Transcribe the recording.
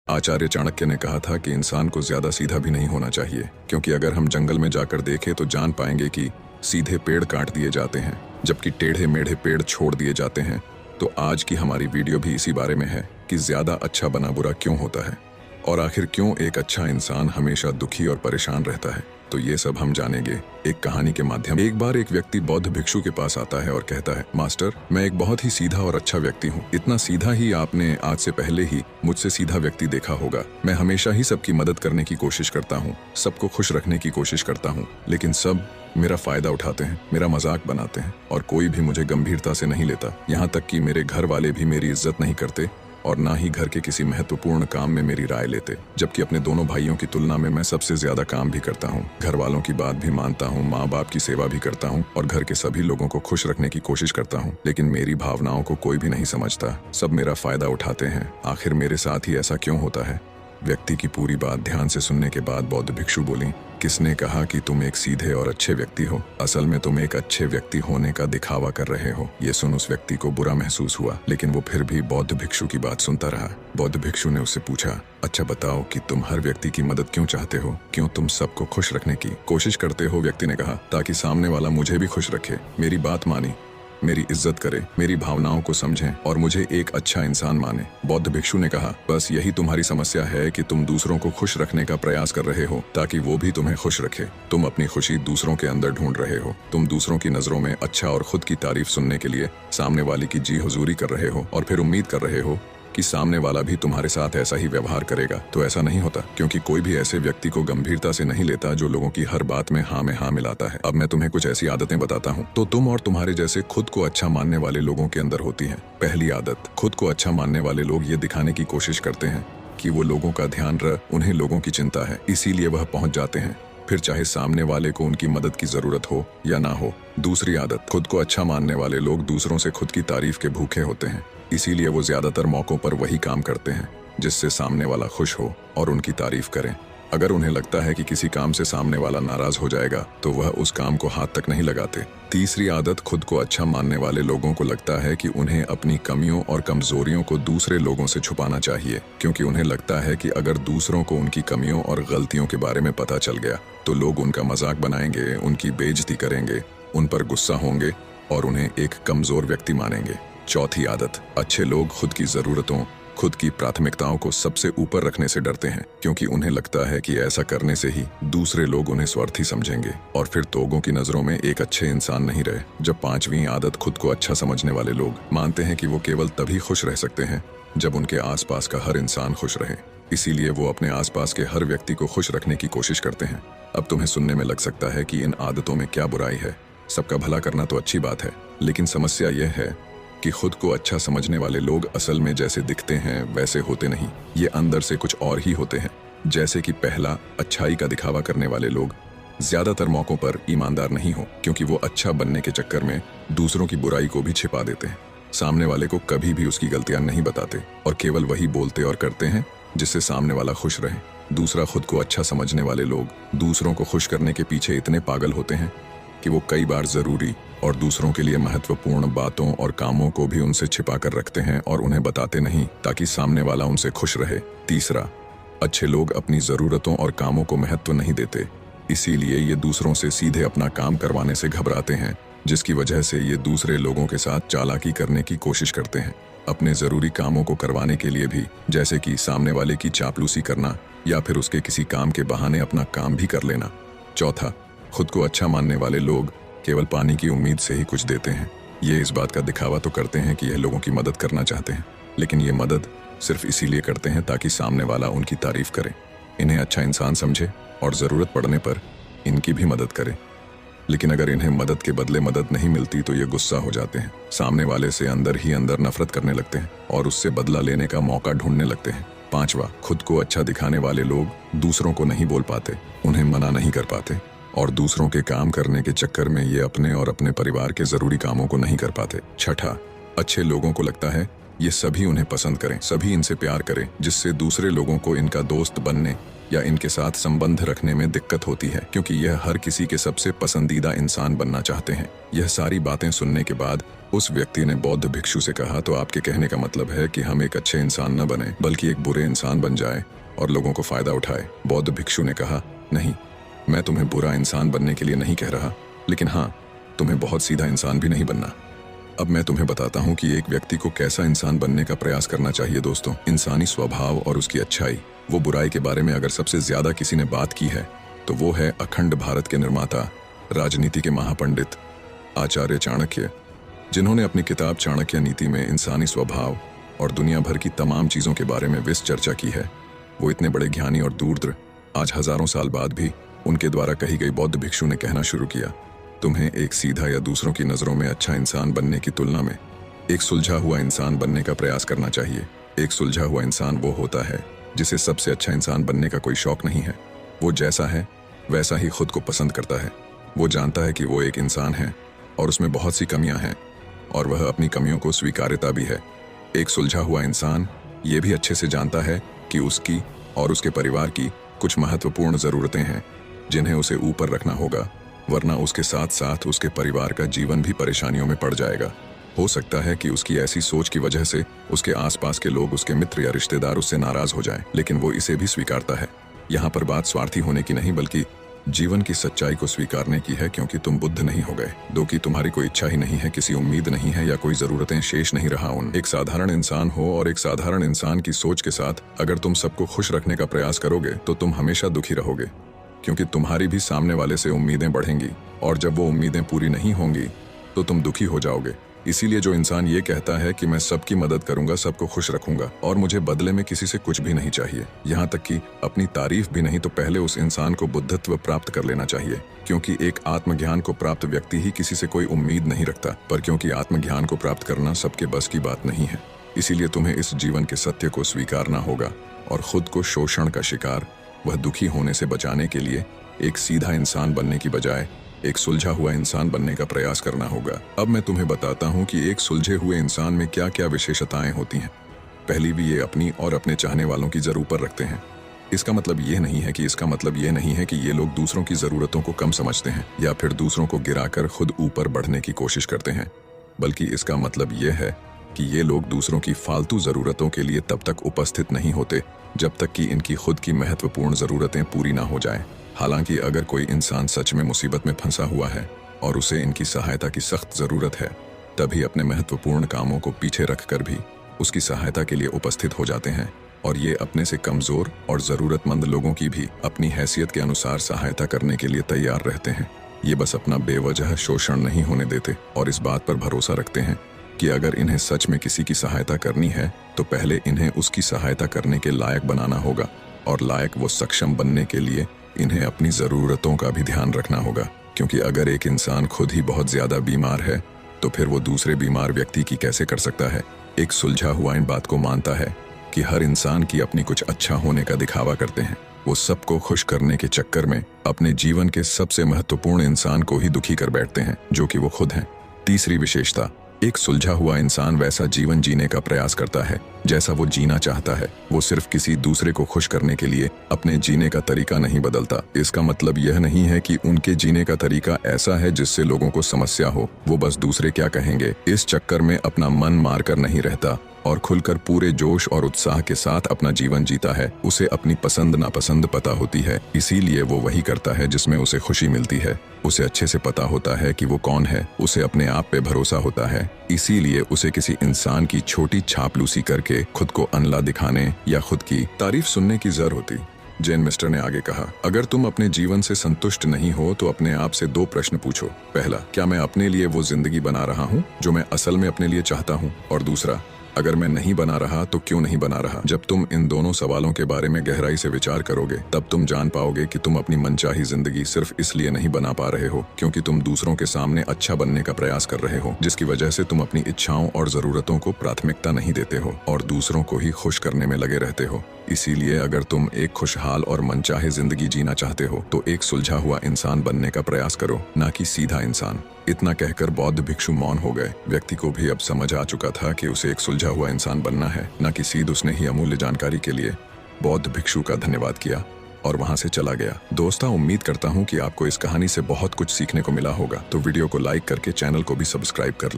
आचार्य चाणक्य ने कहा था कि इंसान को ज्यादा सीधा भी नहीं होना चाहिए, क्योंकि अगर हम जंगल में जाकर देखें तो जान पाएंगे कि सीधे पेड़ काट दिए जाते हैं जबकि टेढ़े मेढ़े पेड़ छोड़ दिए जाते हैं। तो आज की हमारी वीडियो भी इसी बारे में है कि ज्यादा अच्छा बना बुरा क्यों होता है और आखिर क्यों एक अच्छा इंसान हमेशा दुखी और परेशान रहता है। तो ये सब हम जानेंगे एक कहानी के माध्यम। एक बार एक व्यक्ति बौद्ध भिक्षु के पास आता है और कहता है, मास्टर, मैं एक बहुत ही सीधा और अच्छा व्यक्ति हूँ। इतना सीधा ही आपने आज से पहले ही मुझसे सीधा व्यक्ति देखा होगा। मैं हमेशा ही सबकी मदद करने की कोशिश करता हूँ, सबको खुश रखने की कोशिश करता हूँ, लेकिन सब मेरा फायदा उठाते हैं, मेरा मजाक बनाते हैं और कोई भी मुझे गंभीरता से नहीं लेता। यहाँ तक कि मेरे घर वाले भी मेरी इज्जत नहीं करते और ना ही घर के किसी महत्वपूर्ण काम में मेरी राय लेते, जबकि अपने दोनों भाइयों की तुलना में मैं सबसे ज्यादा काम भी करता हूँ, घर वालों की बात भी मानता हूँ, माँ बाप की सेवा भी करता हूँ और घर के सभी लोगों को खुश रखने की कोशिश करता हूँ। लेकिन मेरी भावनाओं को कोई भी नहीं समझता, सब मेरा फायदा उठाते हैं। आखिर मेरे साथ ही ऐसा क्यों होता है? व्यक्ति की पूरी बात ध्यान से सुनने के बाद बौद्ध भिक्षु बोली, किसने कहा कि तुम एक सीधे और अच्छे व्यक्ति हो? असल में तुम एक अच्छे व्यक्ति होने का दिखावा कर रहे हो। ये सुन उस व्यक्ति को बुरा महसूस हुआ, लेकिन वो फिर भी बौद्ध भिक्षु की बात सुनता रहा। बौद्ध भिक्षु ने उससे पूछा, अच्छा बताओ कि तुम हर व्यक्ति की मदद क्यों चाहते हो? क्यों तुम सबको खुश रखने की कोशिश करते हो? व्यक्ति ने कहा, ताकि सामने वाला मुझे भी खुश रखे, मेरी बात मानी, मेरी इज्जत करे, मेरी भावनाओं को समझें और मुझे एक अच्छा इंसान माने। बौद्ध भिक्षु ने कहा, बस यही तुम्हारी समस्या है कि तुम दूसरों को खुश रखने का प्रयास कर रहे हो ताकि वो भी तुम्हें खुश रखे। तुम अपनी खुशी दूसरों के अंदर ढूंढ रहे हो। तुम दूसरों की नजरों में अच्छा और खुद की तारीफ सुनने के लिए सामने वाले की जी हुजूरी कर रहे हो और फिर उम्मीद कर रहे हो कि सामने वाला भी तुम्हारे साथ ऐसा ही व्यवहार करेगा। तो ऐसा नहीं होता, क्योंकि कोई भी ऐसे व्यक्ति को गंभीरता से नहीं लेता जो लोगों की हर बात में हाँ मिलाता है। अब मैं तुम्हें कुछ ऐसी आदतें बताता हूँ तो तुम और तुम्हारे जैसे खुद को अच्छा मानने वाले लोगों के अंदर होती है। पहली आदत, खुद को अच्छा मानने वाले लोग ये दिखाने की कोशिश करते हैं कि वो लोगों का ध्यान उन्हें लोगों की चिंता है, इसीलिए वह पहुंच जाते हैं, फिर चाहे सामने वाले को उनकी मदद की जरूरत हो या ना हो। दूसरी आदत, खुद को अच्छा मानने वाले लोग दूसरों से खुद की तारीफ के भूखे होते हैं, इसीलिए वो ज्यादातर मौकों पर वही काम करते हैं जिससे सामने वाला खुश हो और उनकी तारीफ करें। अगर उन्हें लगता है कि किसी काम से सामने वाला नाराज हो जाएगा तो वह उस काम को हाथ तक नहीं लगाते। तीसरी आदत, खुद को अच्छा मानने वाले लोगों को लगता है कि उन्हें अपनी कमियों और कमजोरियों को दूसरे लोगों से छुपाना चाहिए, क्योंकि उन्हें लगता है कि अगर दूसरों को उनकी कमियों और गलतियों के बारे में पता चल गया तो लोग उनका मजाक बनाएंगे, उनकी बेइज्जती करेंगे, उन पर गुस्सा होंगे और उन्हें एक कमजोर व्यक्ति मानेंगे। चौथी आदत, अच्छे लोग खुद की जरूरतों, खुद की प्राथमिकताओं को सबसे ऊपर रखने से डरते हैं, क्योंकि उन्हें लगता है कि ऐसा करने से ही दूसरे लोग उन्हें स्वार्थी समझेंगे और फिर लोगों की नजरों में एक अच्छे इंसान नहीं रहे। जब पांचवी आदत, खुद को अच्छा समझने वाले लोग मानते हैं कि वो केवल तभी खुश रह सकते हैं जब उनके आसपास का हर इंसान खुश रहे, इसीलिए वो अपने आसपास के हर व्यक्ति को खुश रखने की कोशिश करते हैं। अब तुम्हें सुनने में लग सकता है कि इन आदतों में क्या बुराई है, सबका भला करना तो अच्छी बात है, लेकिन समस्या यह है कि खुद को अच्छा समझने वाले लोग असल में जैसे दिखते हैं वैसे होते नहीं, ये अंदर से कुछ और ही होते हैं। जैसे कि पहला, अच्छाई का दिखावा करने वाले लोग ज्यादातर मौकों पर ईमानदार नहीं हो, क्योंकि वो अच्छा बनने के चक्कर में दूसरों की बुराई को भी छिपा देते हैं। सामने वाले को कभी भी उसकी गलतियां नहीं बताते और केवल वही बोलते और करते हैं जिससे सामने वाला खुश रहे। दूसरा, खुद को अच्छा समझने वाले लोग दूसरों को खुश करने के पीछे इतने पागल होते हैं कि वो कई बार जरूरी और दूसरों के लिए महत्वपूर्ण बातों और कामों को भी उनसे छिपा कर रखते हैं और उन्हें बताते नहीं ताकि सामने वाला उनसे खुश रहे। तीसरा, अच्छे लोग अपनी जरूरतों और कामों को महत्व नहीं देते, इसीलिए ये दूसरों से सीधे अपना काम करवाने से घबराते हैं, जिसकी वजह से ये दूसरे लोगों के साथ चालाकी करने की कोशिश करते हैं, अपने जरूरी कामों को करवाने के लिए भी, जैसे कि सामने वाले की चापलूसी करना या फिर उसके किसी काम के बहाने अपना काम भी कर लेना। चौथा, खुद को अच्छा मानने वाले लोग केवल पानी की उम्मीद से ही कुछ देते हैं। ये इस बात का दिखावा तो करते हैं कि यह लोगों की मदद करना चाहते हैं, लेकिन ये मदद सिर्फ इसीलिए करते हैं ताकि सामने वाला उनकी तारीफ करे, इन्हें अच्छा इंसान समझे और ज़रूरत पड़ने पर इनकी भी मदद करे। लेकिन अगर इन्हें मदद के बदले मदद नहीं मिलती तो ये गुस्सा हो जाते हैं, सामने वाले से अंदर ही अंदर नफरत करने लगते हैं और उससे बदला लेने का मौका ढूंढने लगते हैं। पांचवा, खुद को अच्छा दिखाने वाले लोग दूसरों को नहीं बोल पाते, उन्हें मना नहीं कर पाते और दूसरों के काम करने के चक्कर में ये अपने और अपने परिवार के जरूरी कामों को नहीं कर पाते। छठा, अच्छे लोगों को लगता है ये सभी उन्हें पसंद करें, सभी इनसे प्यार करें, जिससे दूसरे लोगों को इनका दोस्त बनने या इनके साथ संबंध रखने में दिक्कत होती है, क्योंकि यह हर किसी के सबसे पसंदीदा इंसान बनना चाहते हैं। यह सारी बातें सुनने के बाद उस व्यक्ति ने बौद्ध भिक्षु से कहा, तो आपके कहने का मतलब है कि हम एक अच्छे इंसान न बने बल्कि एक बुरे इंसान बन जाए और लोगों को फायदा उठाए। बौद्ध भिक्षु ने कहा, नहीं, मैं तुम्हें बुरा इंसान बनने के लिए नहीं कह रहा, लेकिन हाँ, तुम्हें बहुत सीधा इंसान भी नहीं बनना। अब मैं तुम्हें बताता हूँ कि एक व्यक्ति को कैसा इंसान बनने का प्रयास करना चाहिए। दोस्तों, इंसानी स्वभाव और उसकी अच्छाई। वो बुराई के बारे में अगर सबसे ज्यादा किसी ने बात की है तो वो है अखंड भारत के निर्माता, राजनीति के महापंडित आचार्य चाणक्य, जिन्होंने अपनी किताब चाणक्य नीति में इंसानी स्वभाव और दुनिया भर की तमाम चीजों के बारे में विस्तृत चर्चा की है। वो इतने बड़े ज्ञानी और दूरदृष्ट, आज हजारों साल बाद भी उनके द्वारा कही गई बौद्ध भिक्षु ने कहना शुरू किया, तुम्हें एक सीधा या दूसरों की नजरों में अच्छा इंसान बनने की तुलना में एक सुलझा हुआ इंसान बनने का प्रयास करना चाहिए। एक सुलझा हुआ इंसान वो होता है जिसे सबसे अच्छा इंसान बनने का कोई शौक नहीं है। वो जैसा है वैसा ही खुद को पसंद करता है। वो जानता है कि वो एक इंसान है और उसमें बहुत सी कमियां हैं और वह अपनी कमियों को स्वीकारता भी है। एक सुलझा हुआ इंसान ये भी अच्छे से जानता है कि उसकी और उसके परिवार की कुछ महत्वपूर्ण ज़रूरतें हैं जिन्हें उसे ऊपर रखना होगा, वरना उसके साथ साथ उसके परिवार का जीवन भी परेशानियों में पड़ जाएगा। हो सकता है कि उसकी ऐसी सोच की वजह से उसके आसपास के लोग, उसके मित्र या रिश्तेदार उससे नाराज हो जाएं, लेकिन वो इसे भी स्वीकारता है। यहाँ पर बात स्वार्थी होने की नहीं बल्कि जीवन की सच्चाई को स्वीकारने की है, क्योंकि तुम बुद्ध नहीं हो गए। दो कि तुम्हारी कोई इच्छा ही नहीं है, किसी उम्मीद नहीं है या कोई जरूरतें शेष नहीं रहा उन एक साधारण इंसान हो। और एक साधारण इंसान की सोच के साथ अगर तुम सबको खुश रखने का प्रयास करोगे तो तुम हमेशा दुखी रहोगे, क्योंकि तुम्हारी भी सामने वाले से उम्मीदें बढ़ेंगी और जब वो उम्मीदें पूरी नहीं होंगी तो तुम दुखी हो जाओगे। इसीलिए जो इंसान ये कहता है कि मैं सबकी मदद करूंगा, सबको खुश रखूंगा और मुझे बदले में किसी से कुछ भी नहीं चाहिए, यहाँ तक कि अपनी तारीफ भी नहीं, तो पहले उस इंसान को बुद्धत्व प्राप्त कर लेना चाहिए। क्योंकि एक आत्मज्ञान को प्राप्त व्यक्ति ही किसी से कोई उम्मीद नहीं रखता, पर क्योंकि आत्मज्ञान को प्राप्त करना सबके बस की बात नहीं है, इसीलिए तुम्हें इस जीवन के सत्य को स्वीकारना होगा और खुद को शोषण का शिकार, वह दुखी होने से बचाने के लिए एक सीधा इंसान बनने की बजाय एक सुलझा हुआ इंसान बनने का प्रयास करना होगा। अब मैं तुम्हें बताता हूँ कि एक सुलझे हुए इंसान में क्या क्या विशेषताएं होती हैं। पहली भी, ये अपनी और अपने चाहने वालों की जरूर ऊपर रखते हैं। इसका मतलब ये नहीं है कि ये लोग दूसरों की जरूरतों को कम समझते हैं या फिर दूसरों को गिराकर खुद ऊपर बढ़ने की कोशिश करते हैं, बल्कि इसका मतलब ये है कि ये लोग दूसरों की फालतू जरूरतों के लिए तब तक उपस्थित नहीं होते जब तक कि इनकी खुद की महत्वपूर्ण जरूरतें पूरी ना हो जाएं। हालांकि अगर कोई इंसान सच में मुसीबत में फंसा हुआ है और उसे इनकी सहायता की सख्त जरूरत है, तभी अपने महत्वपूर्ण कामों को पीछे रखकर भी उसकी सहायता के लिए उपस्थित हो जाते हैं और ये अपने से कमजोर और जरूरतमंद लोगों की भी अपनी हैसियत के अनुसार सहायता करने के लिए तैयार रहते हैं। ये बस अपना बेवजह शोषण नहीं होने देते और इस बात पर भरोसा रखते हैं कि अगर इन्हें सच में किसी की सहायता करनी है तो पहले इन्हें उसकी सहायता करने के लायक बनाना होगा, और लायक वो सक्षम बनने के लिए इन्हें अपनी ज़रूरतों का भी ध्यान रखना होगा। क्योंकि अगर एक इंसान खुद ही बहुत ज़्यादा बीमार है तो फिर वो दूसरे बीमार व्यक्ति की कैसे कर सकता है। एक सुलझा हुआ इन बात को मानता है कि हर इंसान की अपनी कुछ अच्छा होने का दिखावा करते हैं। वो सबको खुश करने के चक्कर में अपने जीवन के सबसे महत्वपूर्ण इंसान को ही दुखी कर बैठते हैं, जो कि वो खुद हैं। तीसरी विशेषता, एक सुलझा हुआ इंसान वैसा जीवन जीने का प्रयास करता है जैसा वो जीना चाहता है। वो सिर्फ किसी दूसरे को खुश करने के लिए अपने जीने का तरीका नहीं बदलता। इसका मतलब यह नहीं है कि उनके जीने का तरीका ऐसा है जिससे लोगों को समस्या हो। वो बस दूसरे क्या कहेंगे इस चक्कर में अपना मन मारकर नहीं रहता और खुलकर पूरे जोश और उत्साह के साथ अपना जीवन जीता है। उसे अपनी पसंद नापसंद पता होती है, इसीलिए वो वही करता है जिसमें उसे खुशी मिलती है। उसे अच्छे से पता होता है कि वो कौन है। उसे अपने आप पे भरोसा होता है, इसीलिए उसे किसी इंसान की छोटी चापलूसी करके खुद को अनला दिखाने या खुद की तारीफ सुनने की जरूरत होती। जैन मिस्टर ने आगे कहा, अगर तुम अपने जीवन से संतुष्ट नहीं हो तो अपने आप से दो प्रश्न पूछो। पहला, क्या मैं अपने लिए वो जिंदगी बना रहा हूँ जो मैं असल में अपने लिए चाहता हूँ? और दूसरा, अगर मैं नहीं बना रहा तो क्यों नहीं बना रहा? जब तुम इन दोनों सवालों के बारे में गहराई से विचार करोगे तब तुम जान पाओगे कि तुम अपनी मनचाही जिंदगी सिर्फ इसलिए नहीं बना पा रहे हो क्योंकि तुम दूसरों के सामने अच्छा बनने का प्रयास कर रहे हो, जिसकी वजह से तुम अपनी इच्छाओं और जरूरतों को प्राथमिकता नहीं देते हो और दूसरों को ही खुश करने में लगे रहते हो। इसीलिए अगर तुम एक खुशहाल और मनचाहे जिंदगी जीना चाहते हो तो एक सुलझा हुआ इंसान बनने का प्रयास करो, ना कि सीधा इंसान। इतना कहकर बौद्ध भिक्षु मौन हो गए। व्यक्ति को भी अब समझ आ चुका था कि उसे एक सुलझा हुआ इंसान बनना है, ना कि सीध। उसने ही अमूल्य जानकारी के लिए बौद्ध भिक्षु का धन्यवाद किया और वहां से चला गया। दोस्ता, उम्मीद करता हूँ कि आपको इस कहानी से बहुत कुछ सीखने को मिला होगा, तो वीडियो को लाइक करके चैनल को भी सब्सक्राइब कर ले।